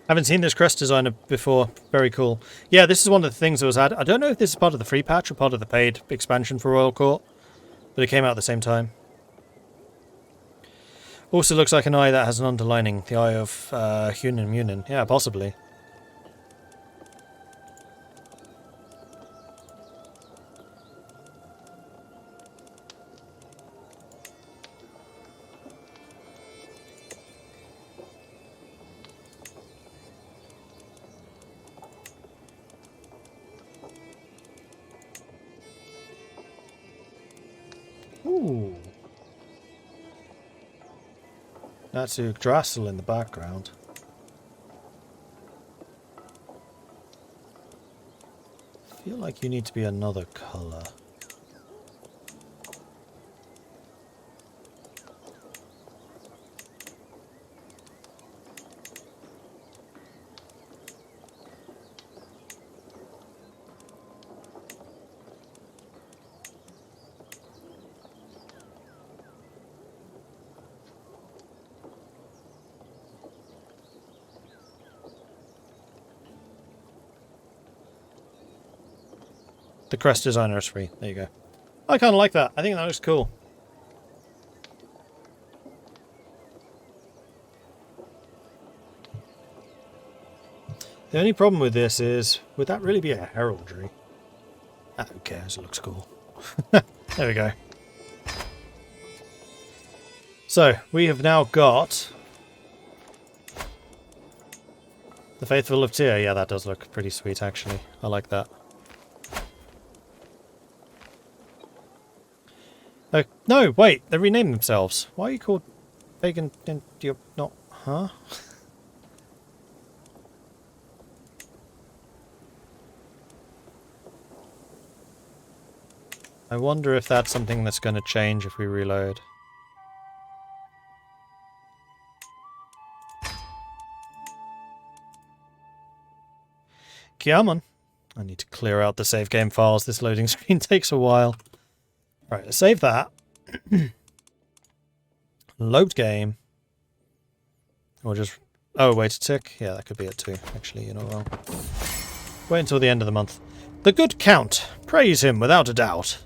Haven't seen this Crest Designer before. Very cool. Yeah, this is one of the things that was added. I don't know if this is part of the free patch or part of the paid expansion for Royal Court, but it came out at the same time. Also looks like an eye that has an underlining. The eye of Hunan Munin. Yeah, possibly. Ooh. That's Yggdrasil in the background. I feel like you need to be another colour. The Crest Designer is free. There you go. I kind of like that. I think that looks cool. The only problem with this is, would that really be a heraldry? Ah, who cares? It looks cool. There we go. So, we have now got the Faithful of Tyr. Yeah, that does look pretty sweet, actually. I like that. No, wait, they renamed themselves. Why are you called Pagan? You're not, huh? I wonder if that's something that's going to change if we reload. Come on. I need to clear out the save game files. This loading screen takes a while. Right, let's save that. Load game. Or just... Oh, wait a tick. Yeah, that could be it too. Actually, you know what? Wait until the end of the month. The good Count. Praise him without a doubt.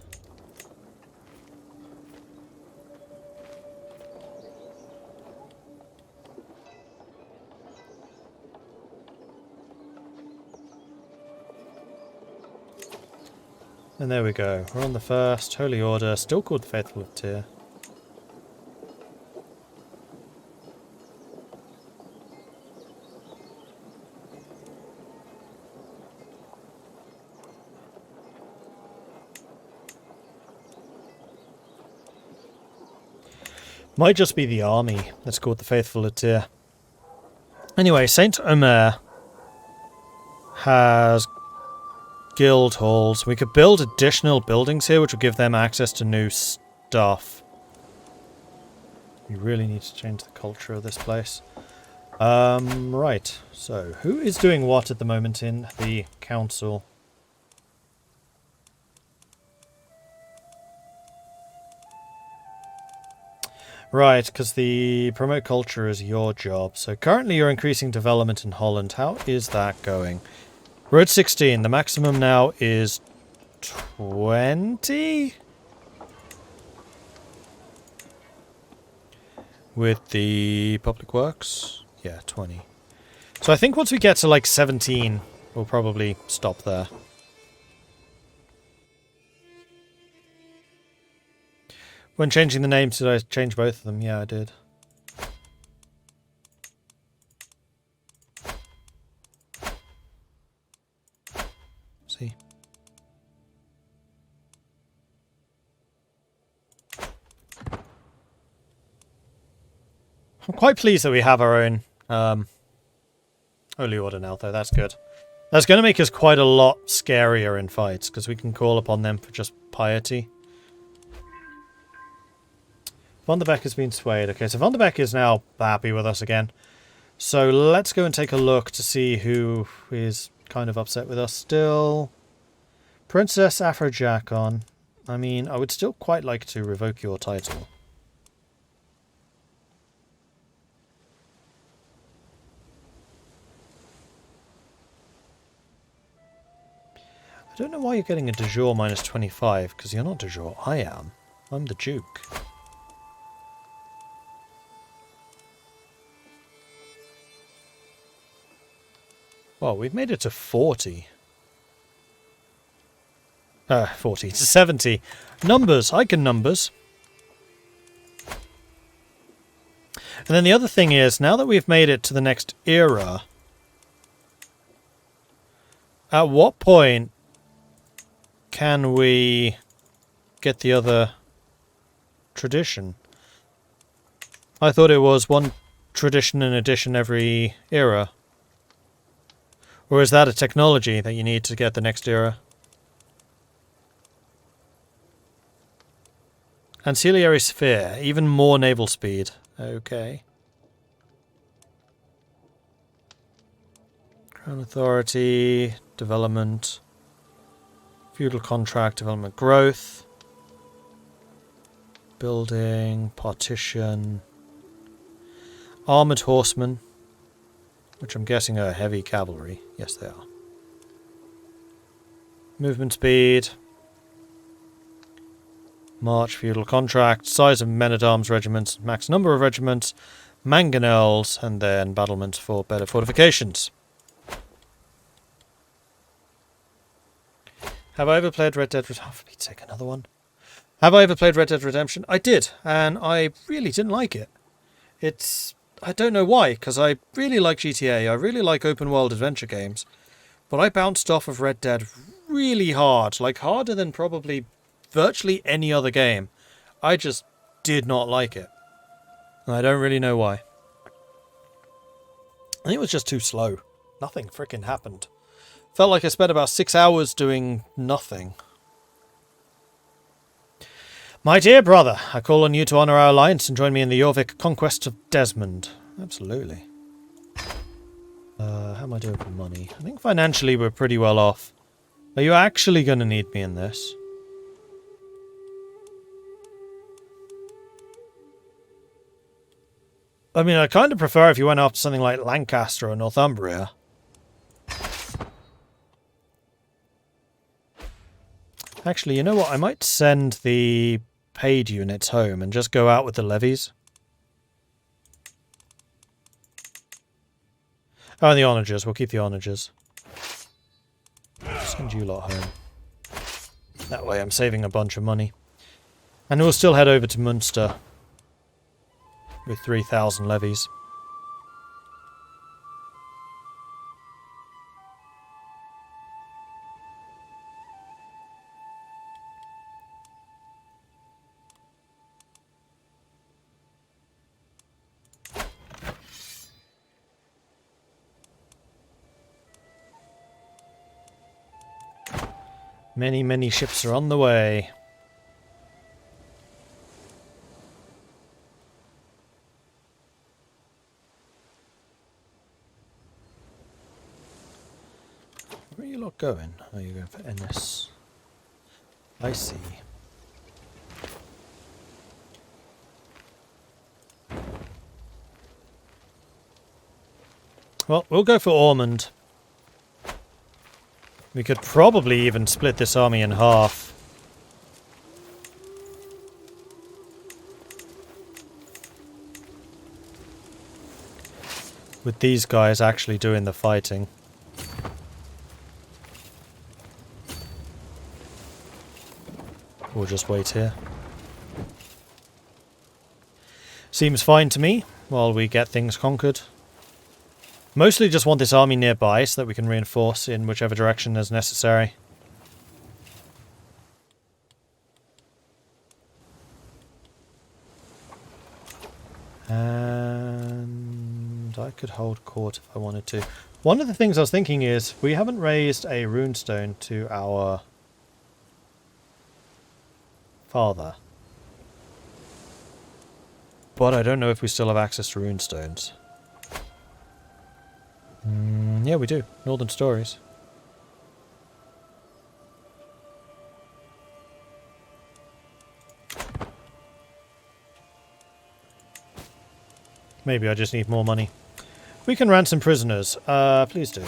And there we go. We're on the first Holy Order, still called the Faithful of Tyr. Might just be the army that's called the Faithful of Tyr. Anyway, Saint Omer has guild halls. We could build additional buildings here, which will give them access to new stuff. We really need to change the culture of this place. Right. So, who is doing what at the moment in the council? Right, because the promote culture is your job. So currently you're increasing development in Holland. How is that going? We're at 16. The maximum now is 20? With the public works? Yeah, 20. So I think once we get to like 17, we'll probably stop there. When changing the names, did I change both of them? Yeah, I did. See? I'm quite pleased that we have our own Holy Order now, though. That's good. That's going to make us quite a lot scarier in fights, because we can call upon them for just piety. Van der Beek has been swayed. Okay, so Van der Beek is now happy with us again. So let's go and take a look to see who is kind of upset with us still. Princess Afrojakon. I mean, I would still quite like to revoke your title. don't know why you're getting a de jure minus 25, because you're not de jure. I am. I'm the Duke. Well, we've made it to 40. 40 to 70. Numbers. I can numbers. And then the other thing is, now that we've made it to the next era, at what point can we get the other tradition? I thought it was one tradition in addition every era. Or is that a technology that you need to get the next era? Ancillary sphere, even more naval speed. Okay. Crown authority, development, feudal contract, development growth, building, partition, armoured horsemen, which I'm guessing are heavy cavalry. Yes, they are. Movement speed. March, feudal contract, size of men-at-arms regiments, max number of regiments, mangonels, and then battlements for better fortifications. Have I ever played Red Dead Redemption? Oh, for Pete's sake, another one. Have I ever played Red Dead Redemption? I did, and I really didn't like it. I don't know why, because I really like GTA, I really like open-world adventure games, but I bounced off of Red Dead really hard, like harder than probably virtually any other game. I just did not like it. And I don't really know why. I think it was just too slow. Nothing frickin' happened. Felt like I spent about 6 hours doing nothing. My dear brother, I call on you to honour our alliance and join me in the Jorvik Conquest of Desmond. Absolutely. How am I doing for money? I think financially we're pretty well off. Are you actually going to need me in this? I mean, I kind of prefer if you went after something like Lancaster or Northumbria. Actually, you know what? I might send the paid units home and just go out with the levies. Oh, and the onagers. We'll keep the onagers. Send you lot home. That way I'm saving a bunch of money. And we'll still head over to Munster with 3,000 levies. Many, many ships are on the way. Where are you lot going? Oh, you're going for Ennis. I see. Well, we'll go for Ormond. We could probably even split this army in half. With these guys actually doing the fighting. We'll just wait here. Seems fine to me, while we get things conquered. Mostly just want this army nearby so that we can reinforce in whichever direction is necessary. And I could hold court if I wanted to. One of the things I was thinking is, we haven't raised a runestone to our father. But I don't know if we still have access to runestones. Yeah, we do. Northern Stories. Maybe I just need more money. We can ransom prisoners. Please do.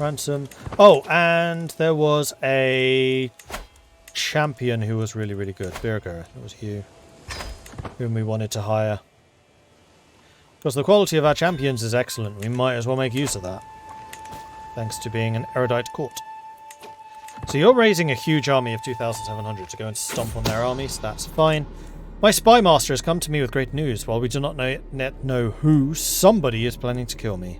Ransom. Oh, and there was a champion who was really, really good. Birger, that was you. Whom we wanted to hire. Because the quality of our champions is excellent. We might as well make use of that. Thanks to being an erudite court. So you're raising a huge army of 2,700 to go and stomp on their armies. That's fine. My spy master has come to me with great news. While we do not yet know who, somebody is planning to kill me.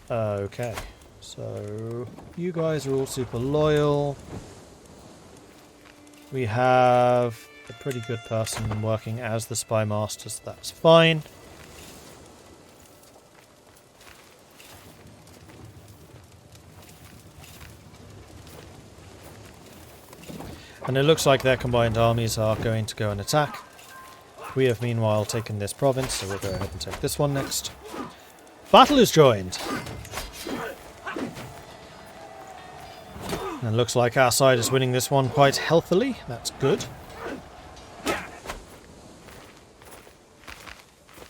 Okay. So you guys are all super loyal. We have a pretty good person working as the spy master, so that's fine. And it looks like their combined armies are going to go and attack. We have meanwhile taken this province, so we'll go ahead and take this one next. Battle is joined. And it looks like our side is winning this one quite healthily. That's good.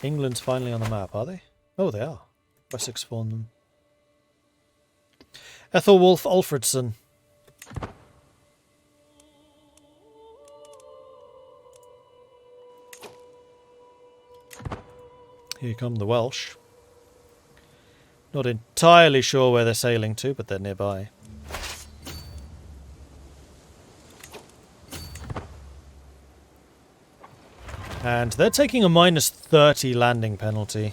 England's finally on the map, are they? Oh, they are. Wessex spawned them. Ethelwulf Alfredson. Here come the Welsh. Not entirely sure where they're sailing to, but they're nearby. And they're taking a -30 landing penalty.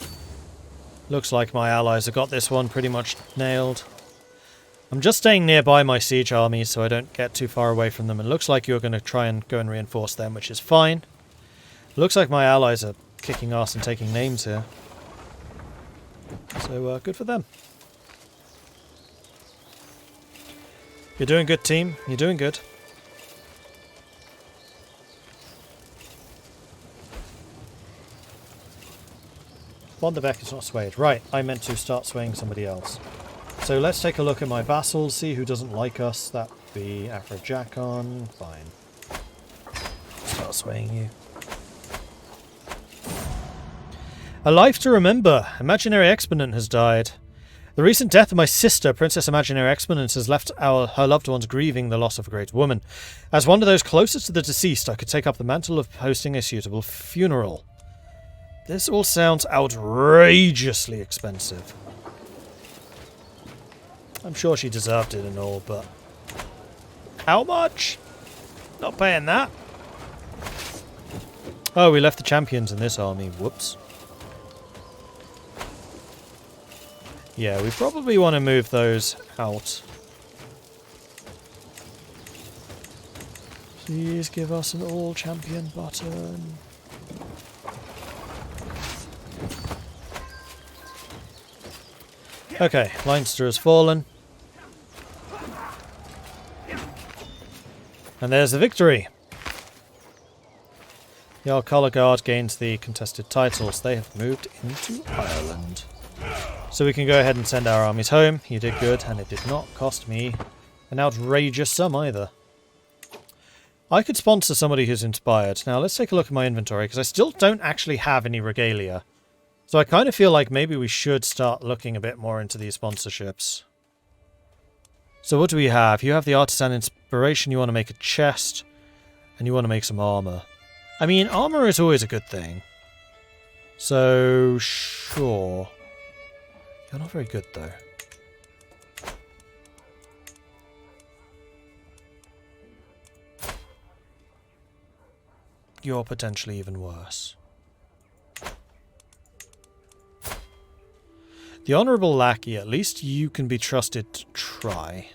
Looks like my allies have got this one pretty much nailed. I'm just staying nearby my siege armies so I don't get too far away from them. It looks like you're going to try and go and reinforce them, which is fine. Looks like my allies are kicking ass and taking names here. So, good for them. You're doing good, team. You're doing good. Von der Beck is not swayed. Right, I meant to start swaying somebody else. So let's take a look at my vassals, see who doesn't like us. That would be Afrojakon. Fine. Start swaying you. A life to remember. Imaginary Exponent has died. The recent death of my sister, Princess Imaginary Exponent, has left her loved ones grieving the loss of a great woman. As one of those closest to the deceased, I could take up the mantle of hosting a suitable funeral. This all sounds outrageously expensive. I'm sure she deserved it and all, but... how much? Not paying that. Oh, we left the champions in this army. Whoops. Yeah, we probably want to move those out. Please give us an all-champion button. Okay, Leinster has fallen. And there's the victory. The Alcala Guard gains the contested titles. They have moved into Ireland. So we can go ahead and send our armies home. You did good, and it did not cost me an outrageous sum either. I could sponsor somebody who's inspired. Now let's take a look at my inventory, because I still don't actually have any regalia. So I kind of feel like maybe we should start looking a bit more into these sponsorships. So what do we have? You have the Artisan Inspiration, you want to make a chest, and you want to make some armor. I mean, armor is always a good thing. So, sure. You're not very good, though. You're potentially even worse. The Honourable Lackey, at least you can be trusted to try.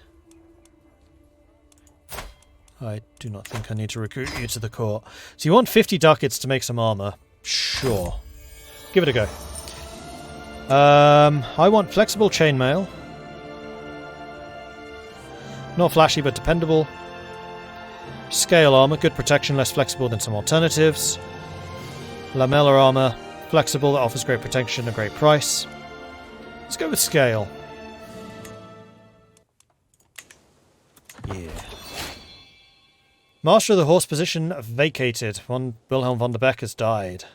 I do not think I need to recruit you to the court. So you want 50 ducats to make some armour? Sure. Give it a go. I want flexible chainmail. Not flashy, but dependable. Scale armor, good protection, less flexible than some alternatives. Lamellar armor, flexible, that offers great protection, a great price. Let's go with scale. Yeah. Master of the horse position vacated. Wilhelm von der Beck has died.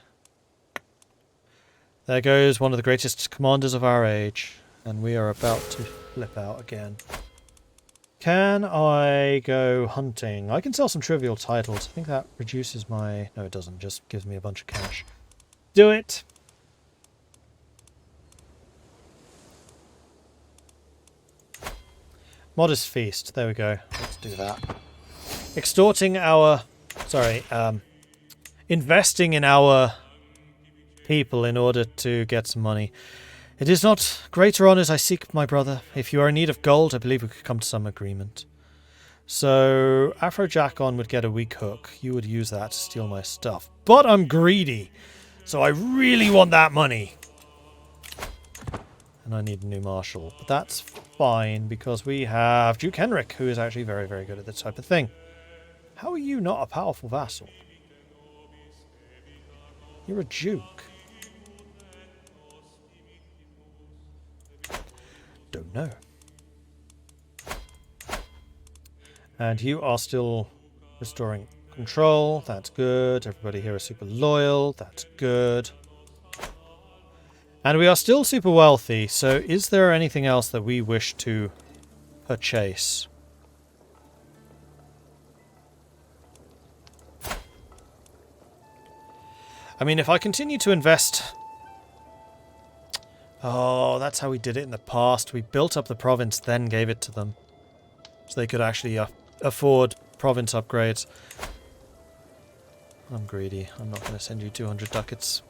There goes one of the greatest commanders of our age. And we are about to flip out again. Can I go hunting? I can sell some trivial titles. I think that reduces my... No, it doesn't. Just gives me a bunch of cash. Do it! Modest feast. There we go. Let's do that. Extorting our... Sorry. Investing in our people in order to get some money. It is not greater honours I seek, my brother. If you are in need of gold, I believe we could come to some agreement. So, Afro-Jackon would get a weak hook. You would use that to steal my stuff. But I'm greedy, so I really want that money. And I need a new marshal. But that's fine, because we have Duke Henrik, who is actually very, very good at this type of thing. How are you not a powerful vassal? You're a duke. Don't know. And you are still restoring control. That's good. Everybody here is super loyal. That's good. And we are still super wealthy. So is there anything else that we wish to purchase? I mean, if I continue to invest... Oh, that's how we did it in the past. We built up the province, then gave it to them. So they could actually afford province upgrades. I'm greedy. I'm not going to send you 200 ducats.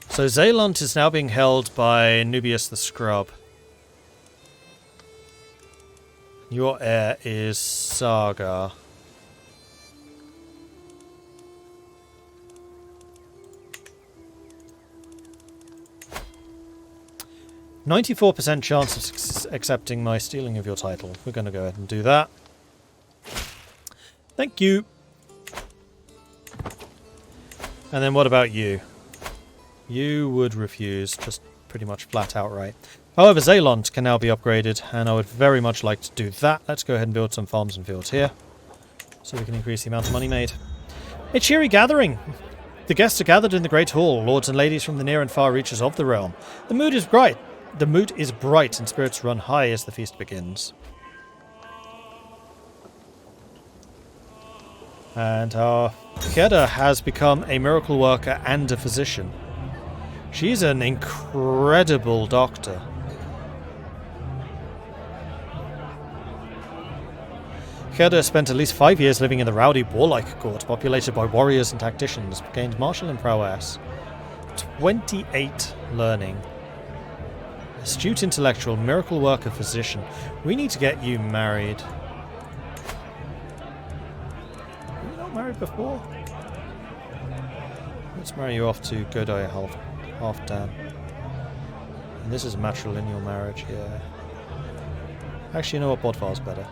So Zeeland is now being held by Nubius the Scrub. Your heir is Saga. "94% chance of accepting my stealing of your title." We're going to go ahead and do that. Thank you. And then what about you? You would refuse, just pretty much flat outright. However, Zeeland can now be upgraded, and I would very much like to do that. Let's go ahead and build some farms and fields here, so we can increase the amount of money made. A cheery gathering! The guests are gathered in the Great Hall, lords and ladies from the near and far reaches of the realm. The mood is bright. The mood is bright and spirits run high as the feast begins. And our Keda has become a miracle worker and a physician. She's an incredible doctor. Keda spent at least 5 years living in the rowdy warlike court, populated by warriors and tacticians, gained martial and prowess. 28 learning. Astute intellectual, miracle worker, physician. We need to get you married. Were you not married before? Let's marry you off to Godai Halfdan. And this is a matrilineal marriage, yeah. Actually, you know what? Bodvar's better.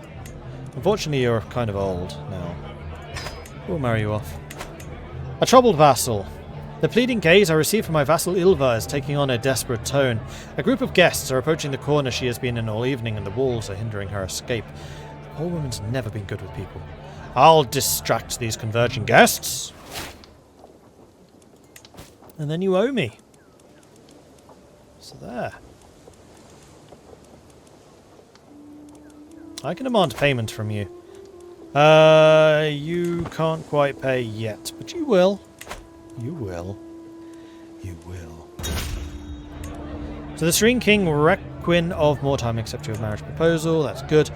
Unfortunately, you're kind of old now. We'll marry you off. A troubled vassal. The pleading gaze I receive from my vassal Ylva is taking on a desperate tone. A group of guests are approaching the corner she has been in all evening, and the walls are hindering her escape. The poor woman's never been good with people. I'll distract these converging guests. And then you owe me. So there. I can demand payment from you. You can't quite pay yet, but you will. You will. You will. So the Serene King Requin of more time accepts your marriage proposal. That's good.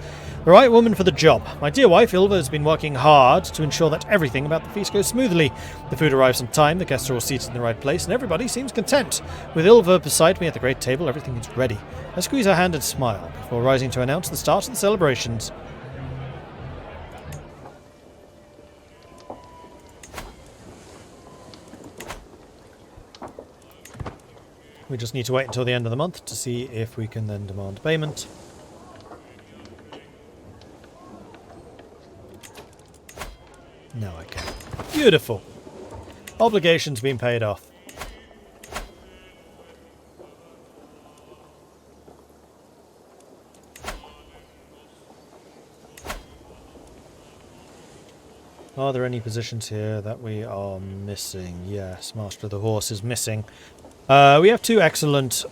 The right woman for the job. My dear wife, Ylva, has been working hard to ensure that everything about the feast goes smoothly. The food arrives on time, the guests are all seated in the right place, and everybody seems content. With Ylva beside me at the great table, everything is ready. I squeeze her hand and smile before rising to announce the start of the celebrations. We just need to wait until the end of the month to see if we can then demand payment. No, I can't. Beautiful. Obligations being paid off. Are there any positions here that we are missing? Yes, Master of the Horse is missing. We have 2 excellent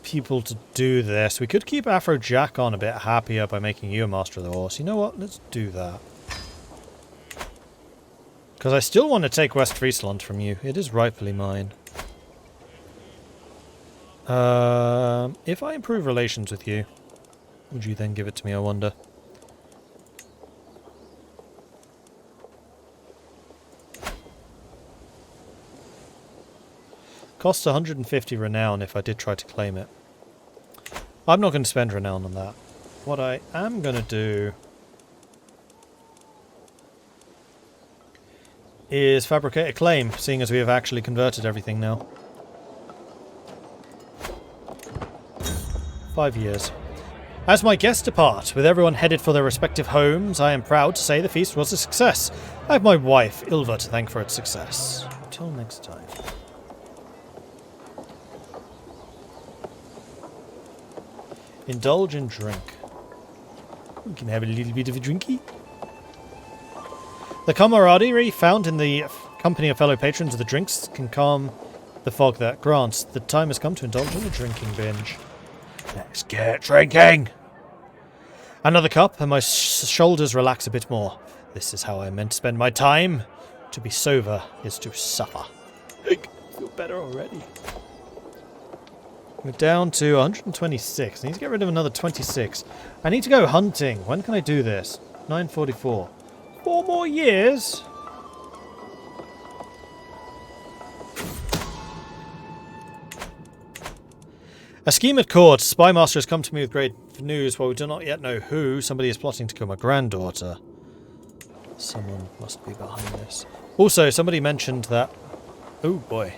people to do this. We could keep Afro Jack on a bit happier by making you a Master of the Horse. You know what? Let's do that. Because I still want to take West Friesland from you. It is rightfully mine. If I improve relations with you, would you then give it to me, I wonder? Costs 150 renown if I did try to claim it. I'm not going to spend renown on that. What I am going to do is fabricate a claim, seeing as we have actually converted everything now. 5 years. As my guests depart, with everyone headed for their respective homes, I am proud to say the feast was a success. I have my wife, Ilva, to thank for its success. Until next time. Indulge and drink. We can have a little bit of a drinky. The camaraderie found in the company of fellow patrons of the drinks can calm the fog that grants. The time has come to indulge in a drinking binge. Let's get drinking! Another cup, and my shoulders relax a bit more. This is how I meant to spend my time. To be sober is to suffer. I feel better already. We're down to 126. I need to get rid of another 26. I need to go hunting. When can I do this? 9:44. 4 more years? A scheme at court. Spymaster has come to me with great news. While we do not yet know who, somebody is plotting to kill my granddaughter. Someone must be behind this. Also, somebody mentioned that... Oh boy.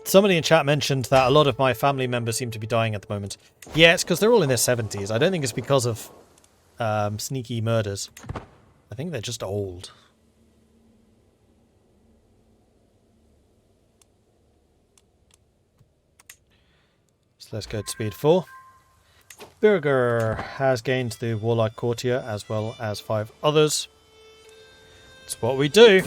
Somebody in chat mentioned that a lot of my family members seem to be dying at the moment. Yeah, it's because they're all in their 70s. I don't think it's because of sneaky murders. I think they're just old. So let's go to speed 4. Birger has gained the Warlike Courtier as well as 5 others. It's what we do.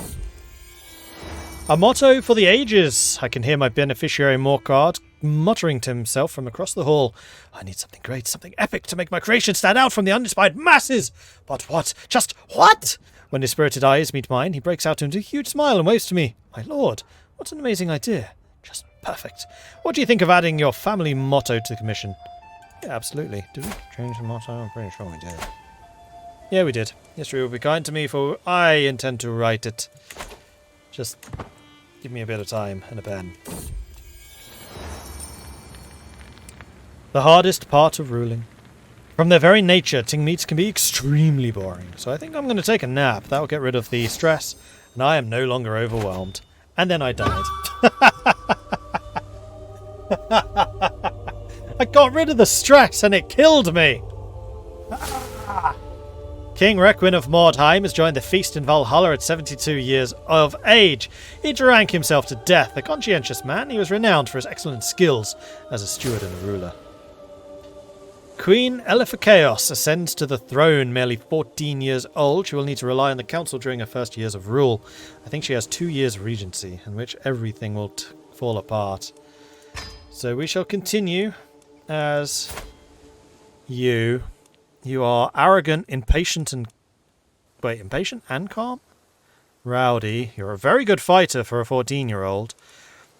A motto for the ages. I can hear my beneficiary Morkard muttering to himself from across the hall. I need something great, something epic to make my creation stand out from the uninspired masses. But what? Just what? When his spirited eyes meet mine, he breaks out into a huge smile and waves to me. My lord, what an amazing idea. Just perfect. What do you think of adding your family motto to the commission? Yeah, absolutely. Did we change the motto? I'm pretty sure we did. Yeah, we did. History will be kind to me, for I intend to write it. Just give me a bit of time and a pen. The hardest part of ruling. From their very nature, ting meats can be extremely boring, so I think I'm going to take a nap. That will get rid of the stress, and I am no longer overwhelmed. And then I died. I got rid of the stress and it killed me! King Requin of Mordheim has joined the feast in Valhalla at 72 years of age. He drank himself to death. A conscientious man, he was renowned for his excellent skills as a steward and a ruler. Queen Eliphakeos ascends to the throne, merely 14 years old. She will need to rely on the council during her first years of rule. I think she has 2 years of regency, in which everything will fall apart. So we shall continue as you. You are arrogant, impatient and... Wait, impatient and calm? Rowdy. You're a very good fighter for a 14-year-old.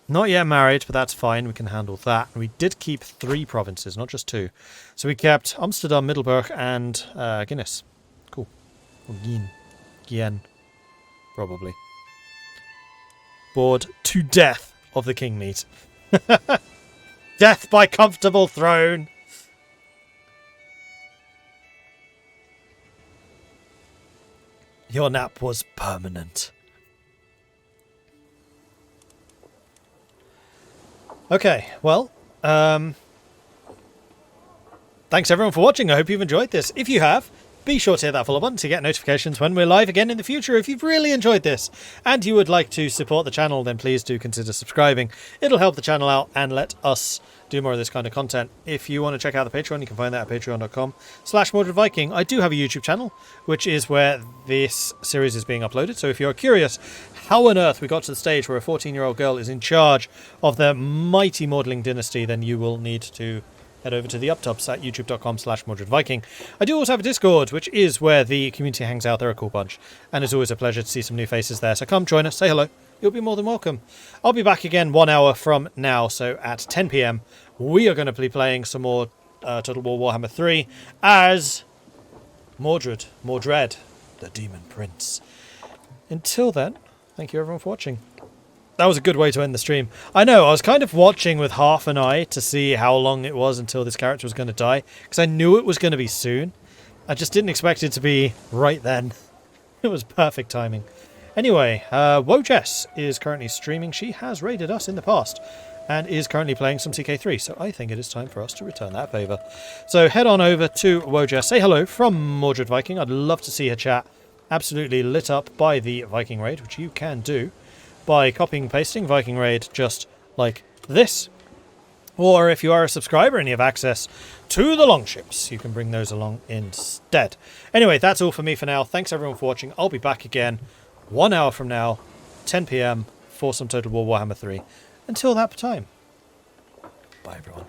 Not yet married, but that's fine. We can handle that. And we did keep 3 provinces, not just 2. So we kept Amsterdam, Middelburg, and Guinness. Cool. Or Gien. Probably. Bored to death of the king meat. Death by comfortable throne. Your nap was permanent. Okay, well, thanks everyone for watching. I hope you've enjoyed this. If you have, Be sure to hit that follow button to get notifications when we're live again in the future. If you've really enjoyed this and you would like to support the channel, then please do consider subscribing. It'll help the channel out and let us do more of this kind of content. If you want to check out the Patreon, you can find that at patreon.com/Mordred Viking. I do have a YouTube channel, which is where this series is being uploaded. So if you're curious how on earth we got to the stage where a 14-year-old girl is in charge of the mighty Mordling dynasty, then you will need to head over to the uptubs at youtube.com/Mordred Viking. I do also have a Discord, which is where the community hangs out. They're a cool bunch, and it's always a pleasure to see some new faces there. So come join us, say hello. You'll be more than welcome. I'll be back again 1 hour from now, so at 10 PM, we are going to be playing some more Total War Warhammer 3 as Mordred, the Demon Prince. Until then, thank you everyone for watching. That was a good way to end the stream. I know, I was kind of watching with half an eye to see how long it was until this character was going to die, because I knew it was going to be soon. I just didn't expect it to be right then. It was perfect timing. Anyway, Wojess is currently streaming. She has raided us in the past and is currently playing some CK3, so I think it is time for us to return that favour. So head on over to Wojess, say hello from Mordred Viking. I'd love to see her chat absolutely lit up by the Viking raid, which you can do by copying and pasting Viking raid just like this. Or if you are a subscriber and you have access to the longships, you can bring those along instead. Anyway, that's all for me for now. Thanks everyone for watching. I'll be back again 1 hour from now, 10 PM, for some Total War Warhammer 3. Until that time, bye everyone.